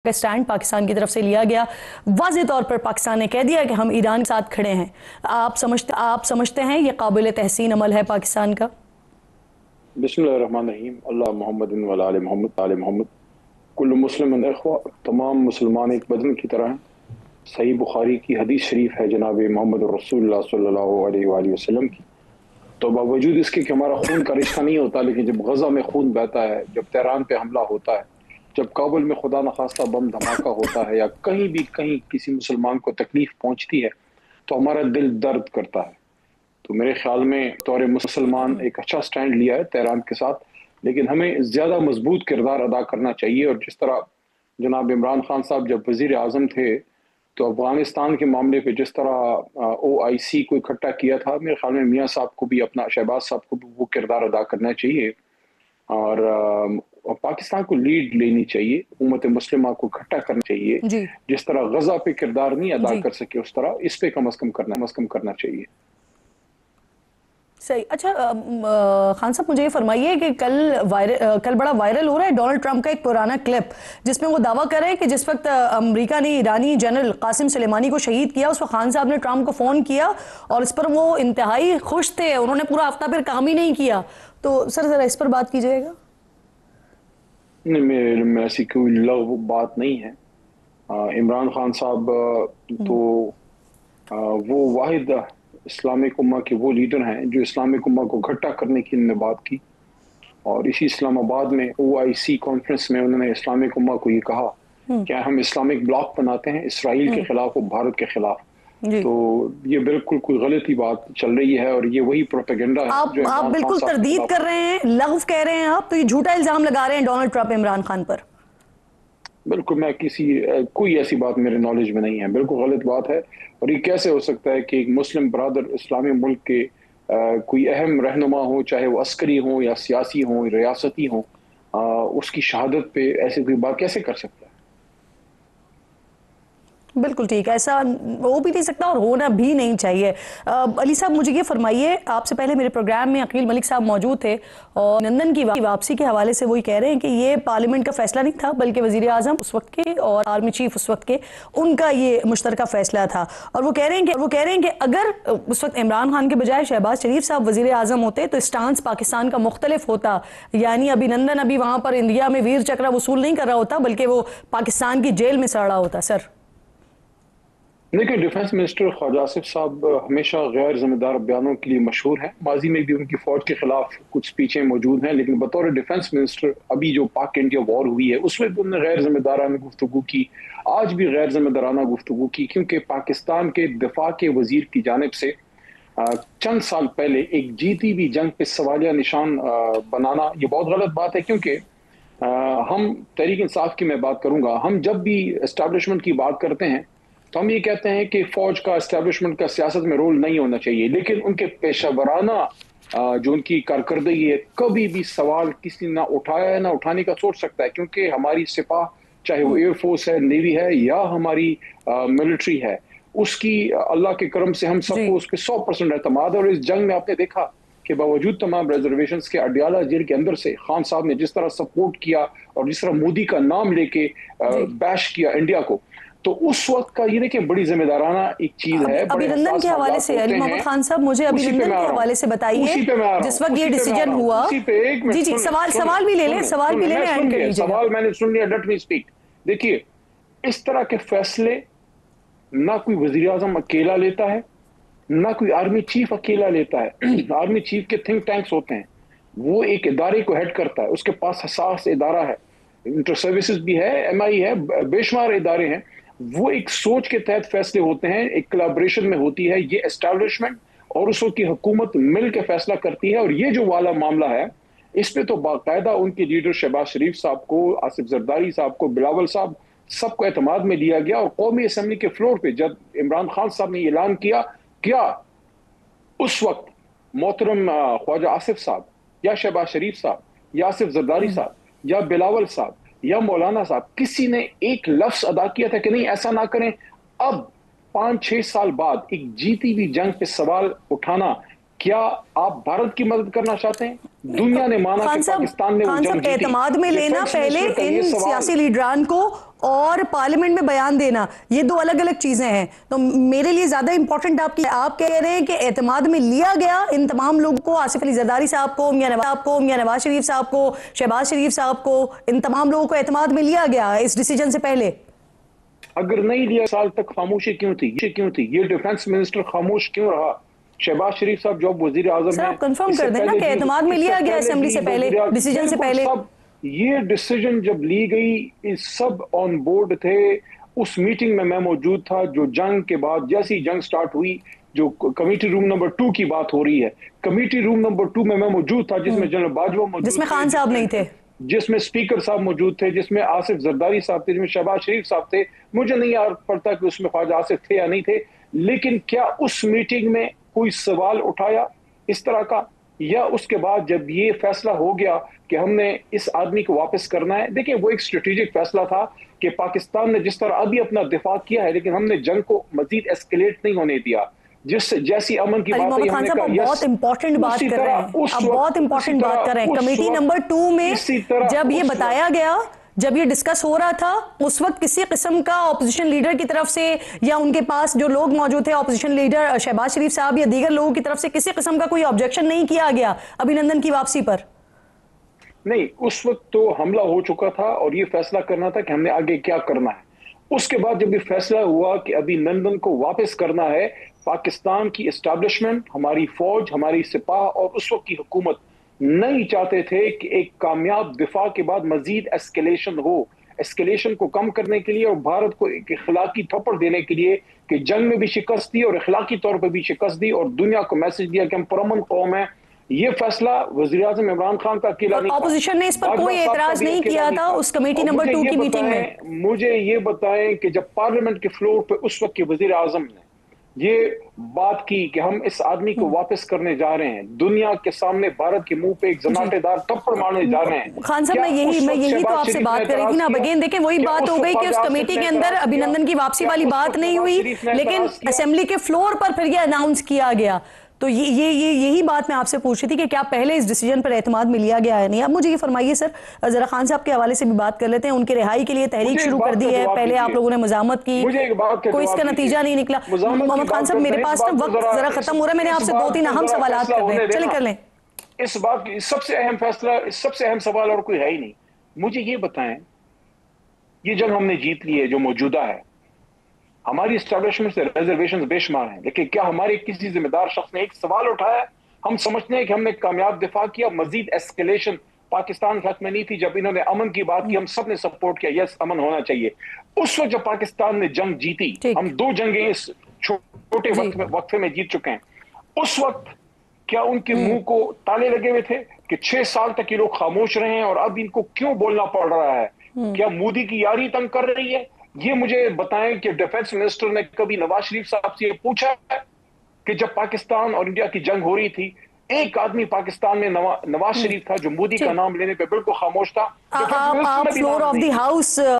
का स्टैंड पाकिस्तान की तरफ से लिया गया। वाज़ेह तौर पर पाकिस्तान ने कह दिया कि हम ईरान के साथ खड़े हैं। आप समझते हैं ये काबिल तहसीन अमल है पाकिस्तान का? बिस्मिल्लाहिर्रहमानिर्रहीम। अल्लाह मोहम्मद व आले मोहम्मद कुल्लु मुस्लिम इख्वा। तमाम मुसलमान एक बदन की तरह हैं। सही बुखारी की हदीस शरीफ है जनाब मोहम्मद रसूलुल्लाह सल्लल्लाहु अलैहि वसल्लम की। तो बावजूद इसके कि हमारा खून का रिश्ता नहीं होता, लेकिन जब गजा में खून बहता है, जब तेहरान पे हमला होता है, जब काबुल में खुदा न खास्ता बम धमाका होता है, या कहीं किसी मुसलमान को तकलीफ पहुंचती है, तो हमारा दिल दर्द करता है। तो मेरे ख्याल में तौर मुसलमान एक अच्छा स्टैंड लिया है तेहरान के साथ, लेकिन हमें ज़्यादा मजबूत किरदार अदा करना चाहिए। और जिस तरह जनाब इमरान खान साहब जब वज़ीर आज़म थे, तो अफगानिस्तान के मामले पे जिस तरह OIC को इकट्ठा किया था, मेरे ख्याल में मियाँ साहब को भी, अपना शहबाज साहब को भी वो किरदार अदा करना चाहिए और पाकिस्तान को लीड लेनी चाहिए, उम्मत मुस्लिमा को इकट्ठा करना चाहिए। जी जिस तरह गजा पे किरदार नहीं अदा जी कर सके, उस तरह इस पे कम अज कम करना चाहिए। सही। अच्छा खान साहब, मुझे ये फरमाइए कि कल बड़ा वायरल हो रहा है डोनाल्ड ट्रंप का एक पुराना क्लिप, जिसमें वो दावा कर रहे हैं कि जिस वक्त अमेरिका ने ईरानी जनरल कासिम सुलेमानी को शहीद किया, उस वक्त खान साहब ने ट्रंप को फ़ोन किया और इस पर वो इंतहाई खुश थे, उन्होंने पूरा हफ्ता फिर काम ही नहीं किया। तो सर ज़रा इस पर बात कीजिएगा। नहीं, मेरे में ऐसी कोई लव बात नहीं है। इमरान खान साहब तो वो वाहिद इस्लामिक उम्मा के वो लीडर हैं जो इस्लामिक उम्मा को इकट्ठा करने की उन्होंने बात की। और इसी इस्लामाबाद में OIC कॉन्फ्रेंस में उन्होंने इस्लामिक उम्मा को ये कहा कि हम इस्लामिक ब्लॉक बनाते हैं इसराइल के खिलाफ और भारत के खिलाफ। तो ये बिल्कुल कोई गलती बात चल रही है और ये वही प्रोपेगेंडा है जो आप इमरान खान बिल्कुल साहब तरदीद कर रहे हैं, लग़्व कह रहे हैं आप, तो ये झूठा इल्जाम लगा रहे हैं डोनाल्ड ट्रंप इमरान खान पर। बिल्कुल, मैं कोई ऐसी बात मेरे नॉलेज में नहीं है, बिल्कुल गलत बात है। और ये कैसे हो सकता है कि एक मुस्लिम ब्रादर इस्लामी मुल्क के कोई अहम रहनुमा हो, चाहे वो अस्करी हो या सियासी हो, रियासती हो, उसकी शहादत पे ऐसी कोई बात कैसे कर सकता है? बिल्कुल ठीक है, ऐसा हो भी नहीं सकता और होना भी नहीं चाहिए। अली साहब, मुझे ये फरमाइए, आपसे पहले मेरे प्रोग्राम में अकील मलिक साहब मौजूद थे और लंदन की वापसी के हवाले से वही कह रहे हैं कि ये पार्लियामेंट का फैसला नहीं था, बल्कि वज़ीर आज़म उस वक्त के और आर्मी चीफ उस वक्त के, उनका ये मुश्तरका फैसला था। और वो कह रहे हैं कि अगर उस वक्त इमरान खान के बजाय शहबाज शरीफ साहब वज़ीर आज़म होते तो स्टांस पाकिस्तान का मुख्तलिफ होता, यानी अभिनंदन अभी वहाँ पर इंडिया में वीर चक्र वसूल नहीं कर रहा होता, बल्कि वो पाकिस्तान की जेल में सड़ रहा होता। सर देखिए, डिफेंस मिनिस्टर ख्वाजा आसिफ साहब हमेशा गैर जिम्मेदार बयानों के लिए मशहूर हैं। माजी में भी उनकी फौज के खिलाफ कुछ स्पीचें मौजूद हैं, लेकिन बतौर डिफेंस मिनिस्टर अभी जो पाक इंडिया वॉर हुई है उसमें भी उन्होंने गैर जिम्मेदाराना गुफ्तगू की, आज भी गैर जिम्मेदाराना गुफ्तगू की, क्योंकि पाकिस्तान के दिफा के वजीर की जानिब से चंद साल पहले एक जीती हुई जंग पे सवालिया निशान बनाना ये बहुत गलत बात है। क्योंकि हम तहरीक इंसाफ की मैं बात करूंगा, हम जब भी एस्टैब्लिशमेंट की बात करते हैं तो हम ये कहते हैं कि फौज का, एस्टैब्लिशमेंट का सियासत में रोल नहीं होना चाहिए, लेकिन उनके पेशा वराना जो उनकी कारकर्दगी है, कभी भी सवाल किसी ना उठाया है ना उठाने का सोच सकता है। क्योंकि हमारी सिपाह, चाहे वो एयरफोर्स है, नेवी है या हमारी मिलिट्री है, उसकी अल्लाह के करम से हम सबको उस पर 100% एतमाद है। और इस जंग में आपने देखा कि बावजूद तमाम रिजर्वेशंस के अडियाला जेल के अंदर से खान साहब ने जिस तरह सपोर्ट किया और जिस तरह मोदी का नाम लेके बैश किया इंडिया को, तो उस वक्त का ये देखिए बड़ी जिम्मेदाराना एक चीज है। अभिनंदन के हवाले से अली मोहम्मद खान साहब, मुझे अभिनंदन के हवाले से बताइए, जिस वक्त ये डिसीजन हुआ। जी जी, सवाल भी ले लें, सवाल मैंने सुन लिया, लेट मी स्पीक। देखिए, इस तरह के फैसले ना कोई वजीर आजम अकेला लेता है, ना कोई आर्मी चीफ अकेला लेता है। आर्मी चीफ के थिंक टैंक्स होते हैं, वो एक इदारे को हेड करता है, उसके पास हसास इदारा है, इंटर सर्विसेज भी है, MI है, बेशुमार इदारे हैं। वो एक सोच के तहत फैसले होते हैं, एक कोलैबोरेशन में होती है। ये एस्टैब्लिशमेंट और उस वक्त की हुकूमत मिल के फैसला करती है। और ये जो वाला मामला है, इस पे तो बाकायदा उनके लीडर शहबाज शरीफ साहब को, आसिफ जरदारी साहब को, बिलावल साहब, सबको एतमाद में लिया गया। और कौमी असम्बली के फ्लोर पे जब इमरान खान साहब ने ऐलान किया, क्या उस वक्त मोहतरम ख्वाजा आसिफ साहब या शहबाज शरीफ साहब या आसिफ जरदारी साहब या बिलावल साहब या मौलाना साहब, किसी ने एक लफ्ज अदा किया था कि नहीं ऐसा ना करें? अब 5-6 साल बाद एक जीती हुई जंग पे सवाल उठाना क्या आप भारत की मदद करना चाहते हैं? दुनिया ने माना कि पाकिस्तान ने वो जंग जीती। एतमाद में लेना पहले इन सियासी लीडरान को और पार्लियामेंट में बयान देना, ये दो अलग अलग चीजें हैं। तो मेरे लिए ज्यादा इंपॉर्टेंट आप कह रहे हैं कि एतमाद में लिया गया इन तमाम लोगों को, आसिफ अली जरदारी साहब को, मियां नवाज शरीफ साहब को, शहबाज शरीफ साहब को, इन तमाम लोगों को एतमाद में लिया गया इस डिसीजन से पहले? अगर नहीं लिया, साल तक खामोशी क्यों थी? ये डिफेंस मिनिस्टर खामोश क्यों रहा? शहबाज शरीफ साहब जो वजीर आजम हैं, कंफर्म कर देना कि एतमाद में लिया गया असेंबली से पहले, डिसीजन से पहले। ये डिसीजन जब ली गई, सब ऑन बोर्ड थे। उस मीटिंग में मैं मौजूद था, जो जंग के बाद जैसी जंग स्टार्ट हुई, जो कमेटी रूम नंबर 2 की बात हो रही है, कमेटी रूम नंबर 2 में मैं मौजूद था, जिसमें जनरल बाजवा मौजूद, जिसमें खान साहब नहीं थे, जिसमें स्पीकर साहब मौजूद थे, जिसमें आसिफ जरदारी साहब थे, जिसमें शहबाज शरीफ साहब थे। मुझे नहीं याद पड़ता कि उसमें ख्वाजा आसिफ थे या नहीं थे, लेकिन क्या उस मीटिंग में कोई सवाल उठाया इस तरह का? या उसके बाद जब ये फैसला हो गया कि हमने इस आदमी को वापस करना है, देखिए वो एक स्ट्रेटेजिक फैसला था कि पाकिस्तान ने जिस तरह अभी अपना दिफा किया है, लेकिन हमने जंग को मजीद एस्केलेट नहीं होने दिया। जैसी अमन की बात है, खान साहब बहुत इंपॉर्टेंट बात कर रहे हैं, अब बहुत इंपॉर्टेंट बात कर रहे हैं। कमेटी नंबर 2 में जब ये बताया गया, जब ये डिस्कस हो रहा था, उस वक्त किसी किस्म का ऑपोजिशन लीडर की तरफ से या उनके पास जो लोग मौजूद थे, ऑपोजिशन लीडर शहबाज शरीफ साहब या दीगर लोगों की तरफ से किसी किस्म का कोई ऑब्जेक्शन नहीं किया गया अभिनंदन की वापसी पर? नहीं, उस वक्त तो हमला हो चुका था और ये फैसला करना था कि हमने आगे क्या करना है। उसके बाद जब ये फैसला हुआ कि अभिनंदन को वापस करना है, पाकिस्तान की एस्टैब्लिशमेंट, हमारी फौज, हमारी सिपाह और उस वक्त की हुकूमत नहीं चाहते थे कि एक कामयाब दिफा के बाद मजीद एस्केलेशन हो। एस्केलेशन को कम करने के लिए और भारत को एक इखलाकी थप्पड़ देने के लिए कि जंग में भी शिकस्त दी और इखलाकी तौर पर भी शिकस्त दी और दुनिया को मैसेज दिया कि हम पुरअमन कौम है। ये फैसला वज़ीर आज़म इमरान खान का अकेला नहीं था। ऑपोजिशन ने इस पर कोई एतराज नहीं किया था उस कमेटी नंबर 2 की मीटिंग में। मुझे ये बताएं कि जब पार्लियामेंट के फ्लोर पे उस वक्त के वज़ीर आज़म ने ये बात की कि हम इस आदमी को वापस करने जा रहे हैं, दुनिया के सामने भारत के मुंह पे एक जनाटेदार थप्पड़ मारने जा रहे हैं। खान साहब, मैं यही तो आपसे बात कर रही थी ना। अगेन देखें, वही बात हो गई कि उस कमेटी के अंदर अभिनंदन की वापसी वाली बात नहीं हुई, लेकिन असेंबली के फ्लोर पर फिर यह अनाउंस किया गया। तो यही बात मैं आपसे पूछ रही थी कि क्या पहले इस डिसीजन पर एतमाद में लिया गया है नहीं। अब मुझे ये फरमाइए सर, जरा खान साहब के हवाले से भी बात कर लेते हैं। उनकी रिहाई के लिए तहरीक शुरू कर दी है, पहले आप लोगों ने मज़ामत की, कोई इसका नतीजा नहीं निकला। मोहम्मद खान साहब, मेरे पास वक्त जरा खत्म हो रहा है, मैंने आपसे 2-3 अहम सवाल कर रहे हैं, चलिए कर लें। इस बात की सबसे अहम फैसला, सबसे अहम सवाल और कोई है ही नहीं। मुझे ये बताएं, ये जंग हमने जीत ली है जो मौजूदा है, हमारी एस्टैब्लिशमेंट से रिजर्वेशंस बेशुमार हैं, लेकिन क्या हमारे किसी जिम्मेदार शख्स ने एक सवाल उठाया? हम समझते हैं कि हमने कामयाब दिफा किया, मजीद एस्केलेशन पाकिस्तान के हक में नहीं थी। जब इन्होंने अमन की बात की, हम सब ने सपोर्ट किया, यस अमन होना चाहिए। उस वक्त जब पाकिस्तान ने जंग जीती, हम 2 जंगें इस छोटे वक्फे में जीत चुके हैं, उस वक्त क्या उनके मुंह को ताले लगे हुए थे कि 6 साल तक ये लोग खामोश रहे हैं और अब इनको क्यों बोलना पड़ रहा है? क्या मोदी की यारी तंग कर रही है? ये मुझे बताएं कि डिफेंस मिनिस्टर ने कभी नवाज शरीफ साहब से पूछा है कि जब पाकिस्तान और इंडिया की जंग हो रही थी, एक आदमी पाकिस्तान में नवाज शरीफ था जो मोदी का नाम लेने पे बिल्कुल खामोश था। आप फ्लोर ऑफ द हाउस